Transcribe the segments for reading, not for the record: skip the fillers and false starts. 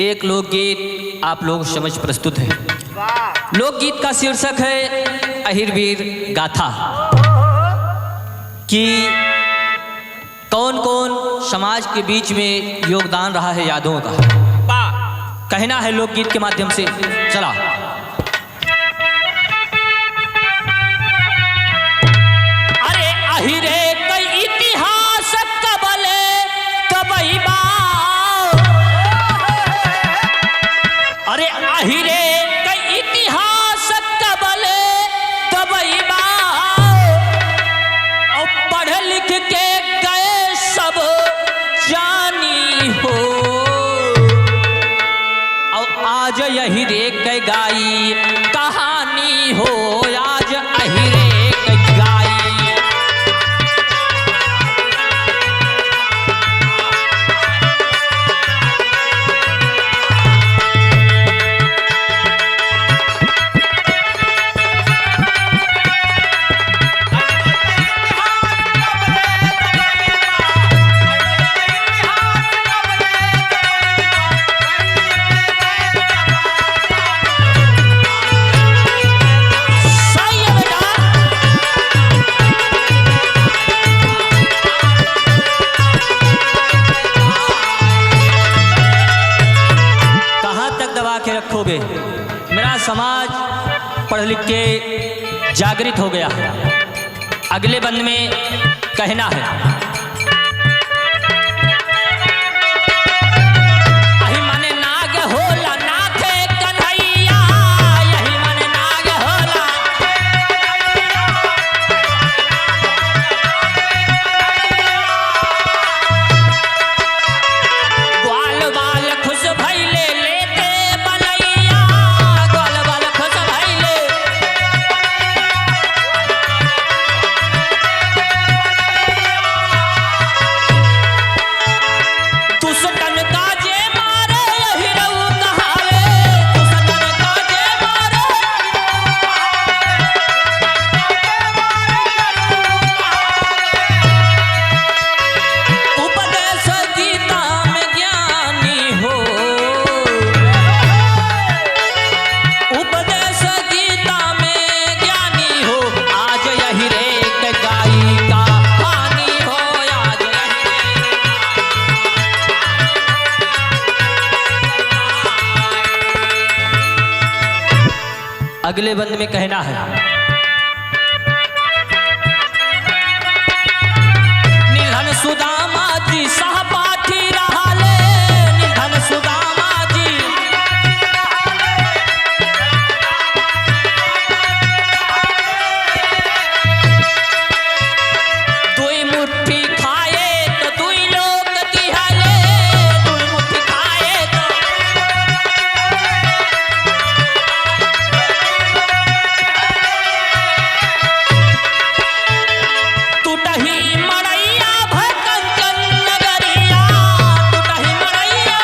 एक लोकगीत आप लोग समझ प्रस्तुत है। लोकगीत का शीर्षक है अहिरवीर गाथा कि कौन कौन समाज के बीच में योगदान रहा है यादों का, कहना है लोकगीत के माध्यम से। चला अरे अहिरे कई इतिहास कबले कबई बा, अरे अहिरे कई इतिहास कबले कबई बा, और पढ़ लिख के गए सब जानी हो, और आज यही रे के गाई कहानी हो, आज अहिरे के गाई। रखोगे, मेरा समाज पढ़ लिख के जागृत हो गया है। अगले बंद में कहना है अहि माने नाग होला नाथे कन्हैया, यही माने नाग होला, ग्वाल बाल खुश भइले लेते बनैया, ग्वाल बाल खुश भइले, दुष्टन का जे मारे अहिरऊ कहावे, दुष्टन का जे मारे, उपदेश गीता में ज्ञानी हो, उपदेश गीता में ज्ञानी हो, आज यही रे के गाई का हानि हो, आज यही अगले बंद में कहना है निधन सुदामा जी सहपाठी रहाले, निधन सुदामा जी, दुई मुट्ठी खाए तो दुई लोग दिहाले, दुई मुट्ठी खाए तो टूटही मड़ैया भय कंचन नगरिया, टूटही मड़ैया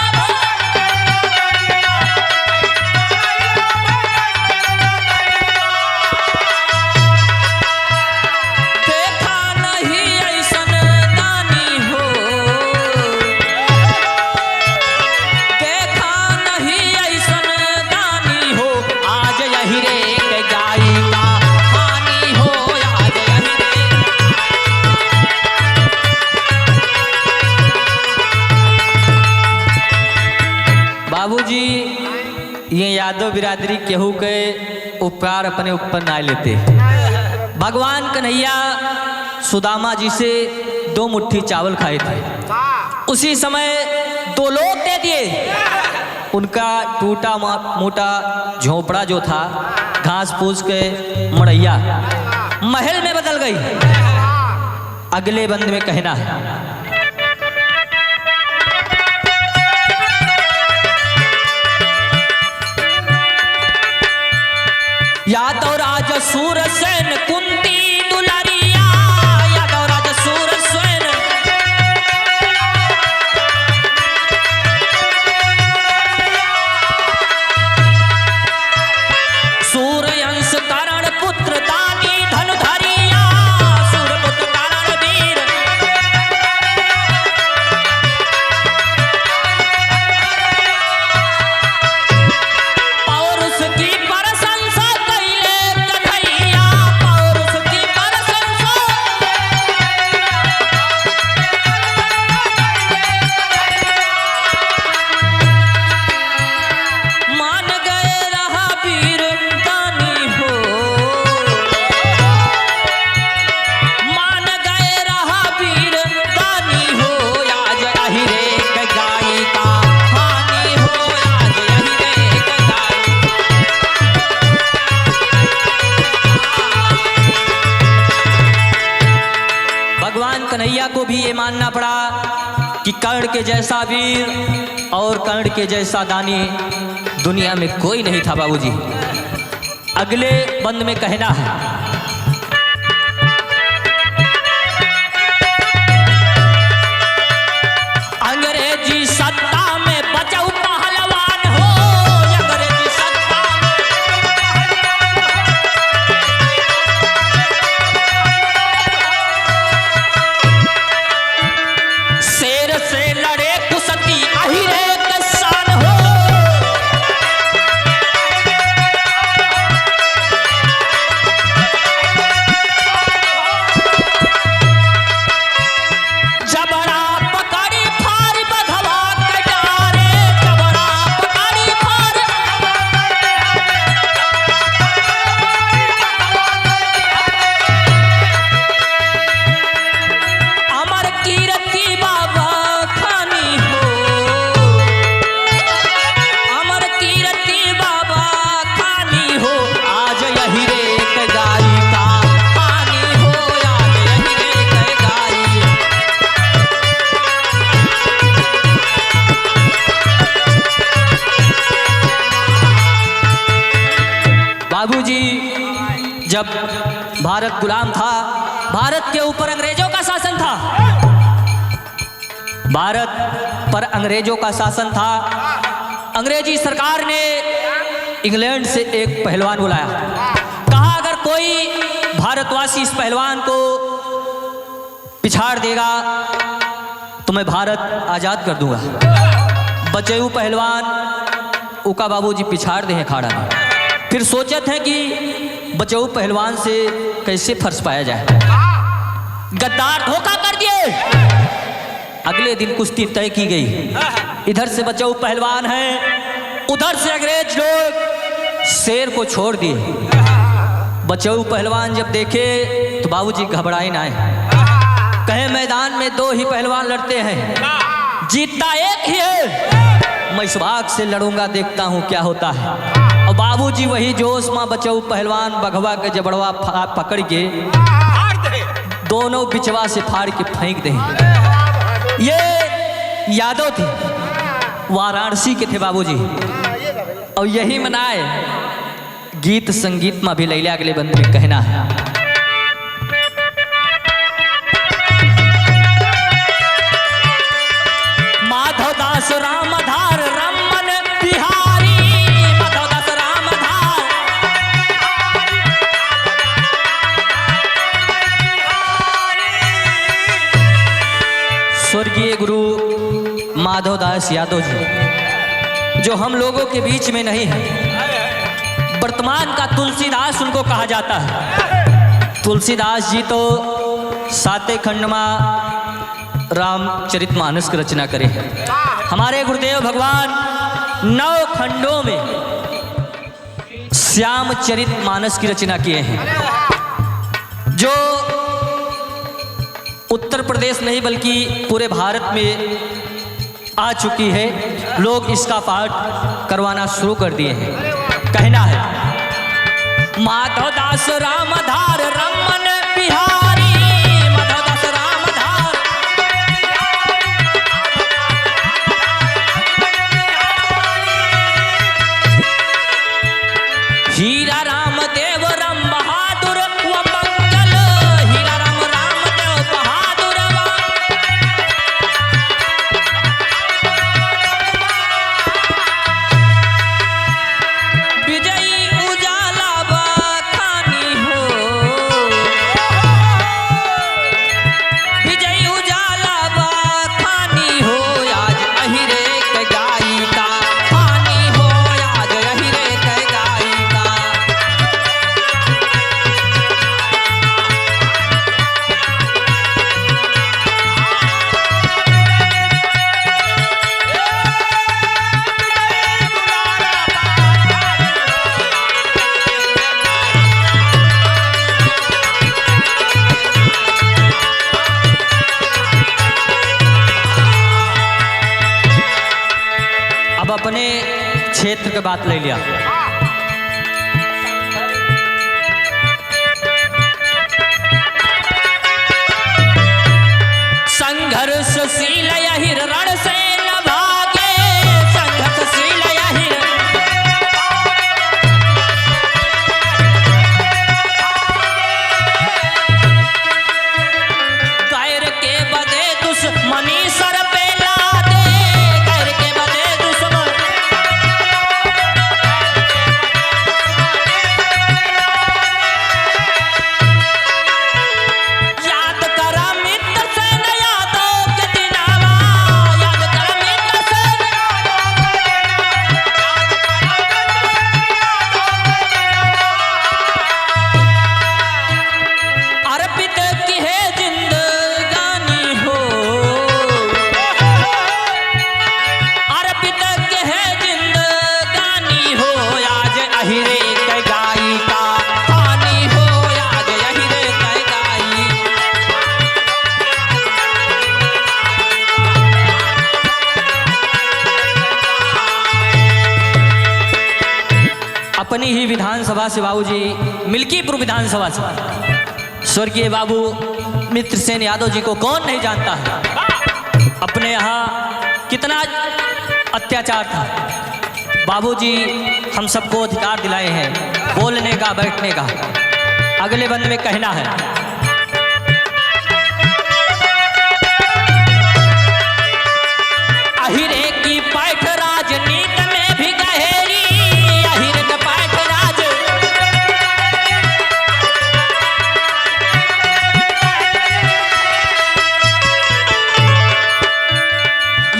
देखा नहीं ऐसन दानी हो, देखा नहीं ऐसन दानी हो, आज यही रे के गाई का हानि हो, आज यही रे। बाबूजी ये यादव बिरादरी केहू के उपकार अपने ऊपर ना लेते। भगवान कन्हैया सुदामा जी से 2 मुट्ठी चावल खाए थे, उसी समय 2 लोग दे दिए। उनका टूटा मोटा झोपड़ा जो था घास फूस के मड़ैया महल में बदल गई। अगले बंद में कहना है यादव राज सूरसेन कुंती दुलारिया, यादव राज सूरसेन, सूर्यंश करण पुत्र दानी धनुधरिया, सूर्यपुत्र करण वीर, कन्हैया को भी ये मानना पड़ा कि कर्ण के जैसा वीर और कर्ण के जैसा दानी दुनिया में कोई नहीं था बाबूजी। अगले बंद में कहना है, अंग्रेजी सत्ता में बचाऊ पहलवान हो, अंग्रेजी सत्ता में शेर से लड़े कुसती अहिरे किसान हो, बाबूजी। जब भारत गुलाम था, भारत के ऊपर अंग्रेजों का शासन था, भारत पर अंग्रेजों का शासन था। अंग्रेजी सरकार ने इंग्लैंड से एक पहलवान बुलाया, कहा अगर कोई भारतवासी इस पहलवान को पिछाड़ देगा तो मैं भारत आजाद कर दूंगा। बचेऊ पहलवान उका बाबूजी पिछाड़ दे खाड़ा में। फिर सोचे थे कि बचेऊ पहलवान से कैसे फंस पाया जाए, गद्दार धोखा कर दिए। अगले दिन कुश्ती तय की गई, इधर से बचेऊ पहलवान है, उधर से अंग्रेज लोग शेर को छोड़ दिए। बचेऊ पहलवान जब देखे तो बाबूजी घबराए ना, कहे मैदान में दो ही पहलवान लड़ते हैं, जीतता एक ही है, मैं इस भाग से लड़ूंगा, देखता हूं क्या होता है। और बाबूजी वही जोश में बचेऊ पहलवान बघवा के जबड़वा पकड़ के दोनों बिचवा से फाड़ के फेंक दे। ये यादव थे, वाराणसी के थे बाबूजी, और यही मनाए गीत संगीत में भी लैला अगले बंद में कहना है, माधवदास रामधार रमन बिहारी, माधवदास रामधार स्वर्गीय गुरु माधवदास यादव जी, जो हम लोगों के बीच में नहीं है, वर्तमान का तुलसीदास उनको कहा जाता है। तुलसीदास जी तो साते खंड में रामचरितमानस की रचना करे हैं। हमारे गुरुदेव भगवान 9 खंडों में श्यामचरितमानस की रचना किए हैं, जो उत्तर प्रदेश नहीं बल्कि पूरे भारत में आ चुकी है। लोग इसका पाठ करवाना शुरू कर दिए हैं। कहना है, माधवदास रामधार रमन बिहारी, माधवदास रामधार हीरा राम देव राम बहादुर व मंगल, हीरा राम रामदेव बहादुर विजयी उजाला बखानी हो, विजयी उजाला बखानी हो, आज अहिरे के गाई का पानी हो, आज अहिरे के गाई का। अब अपने क्षेत्र के बात ले लिया, संघर्षशील यही रण से न भागे, संघर्षशील यही गैर के बदे दुश्मनी सर पे ला दे, गैर के बदे दुश्मन याद कर मित्र से न यादों के दिनावा, याद कर मित्र से अर्पित की है जिंदगानी हो, अर्पित की है जिंदगानी हो, आज अहिरे के गाई का हानि हो, आज अहिरे के गाई अपनी ही विधानसभा से बाबूजी मिल्कीपुर विधानसभा से स्वर्गीय बाबू मित्र सेन यादव जी को कौन नहीं जानता है। अपने यहाँ कितना अत्याचार था, बाबूजी हम सबको अधिकार दिलाए हैं बोलने का, बैठने का। अगले बंद में कहना है, अहिरे की पैठ राजनीति में भी गहरी, अहिरे की पैठ राज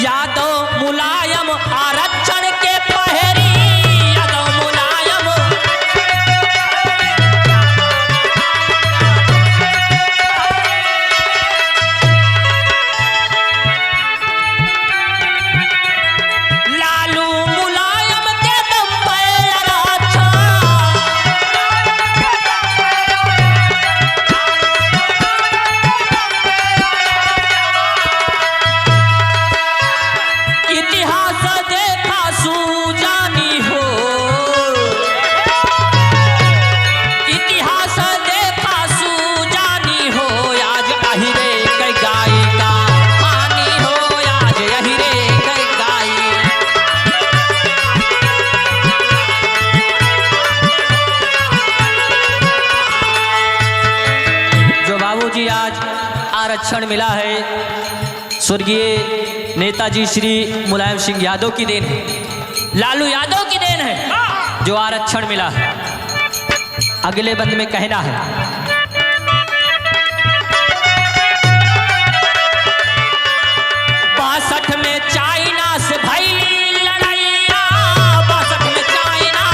यादव मुलायम आरक्षण के पहरी, यादव मुलायम लालू मुलायम के दम पर अच्छा, इतिहास देखा सुजानी हो, इतिहास देखा सुजानी हो, आज अहिरे के गाई का हानि हो, आज अहिरे के गाई जो बाबूजी आज आरक्षण मिला है स्वर्गीय नेताजी श्री मुलायम सिंह यादव की देन है, लालू यादव की देन है जो आरक्षण मिला है। अगले बंद में कहना है, 62 में चाइना से भइली लड़ाइया, 62 में चाइना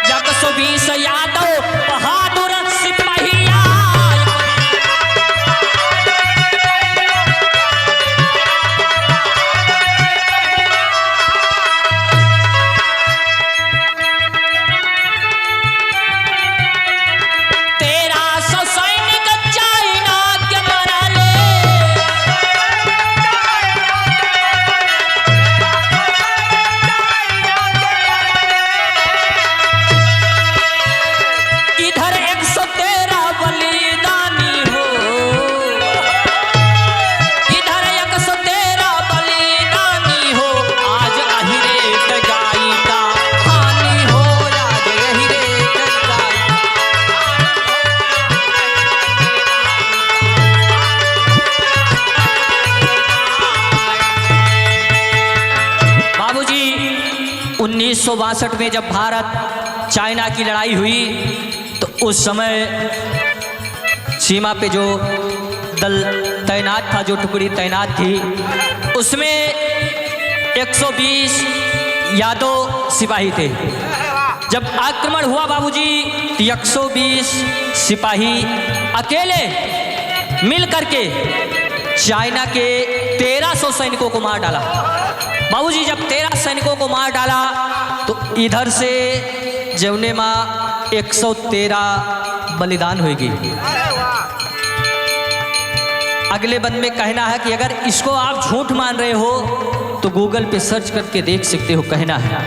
जग 120 यादव बहादुर सिपाहिया, बाबूजी 1962 में जब भारत चाइना की लड़ाई हुई तो उस समय सीमा पे जो दल तैनात था, जो टुकड़ी तैनात थी, उसमें 120 यादव सिपाही थे। जब आक्रमण हुआ बाबूजी तो 120 सिपाही अकेले मिल करके चाइना के 1300 सैनिकों को मार डाला। बाबूजी जब 13 सैनिकों को मार डाला तो इधर से जमुने माँ 113 बलिदान होगी। अगले बंद में कहना है कि अगर इसको आप झूठ मान रहे हो तो गूगल पे सर्च करके देख सकते हो। कहना है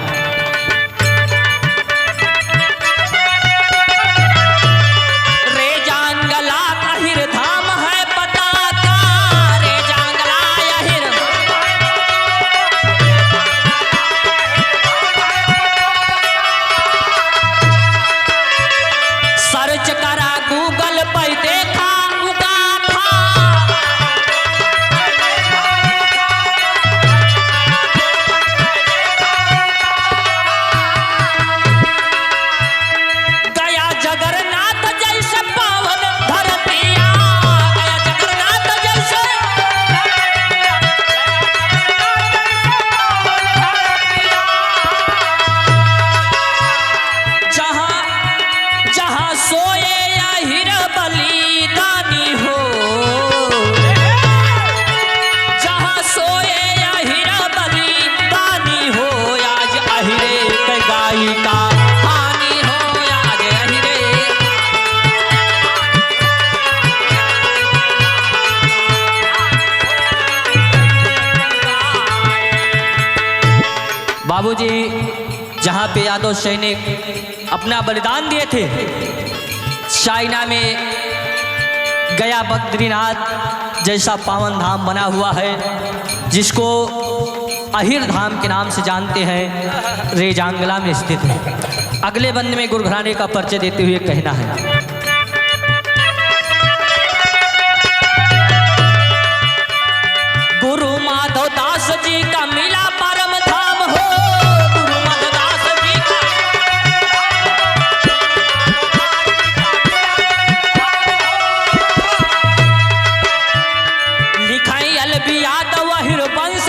बाबूजी जहाँ पे यादव सैनिक अपना बलिदान दिए थे, चाइना में गया बद्रीनाथ जैसा पावन धाम बना हुआ है, जिसको अहिर धाम के नाम से जानते हैं, रेजांगला में स्थित है। अगले बंद में गुरु घराने का परिचय देते हुए कहना है, गुरु माधव दास जी का मिला परम धाम हो, गुरु माधव दास जी का लिखाई अलबी यादव अहिर वंश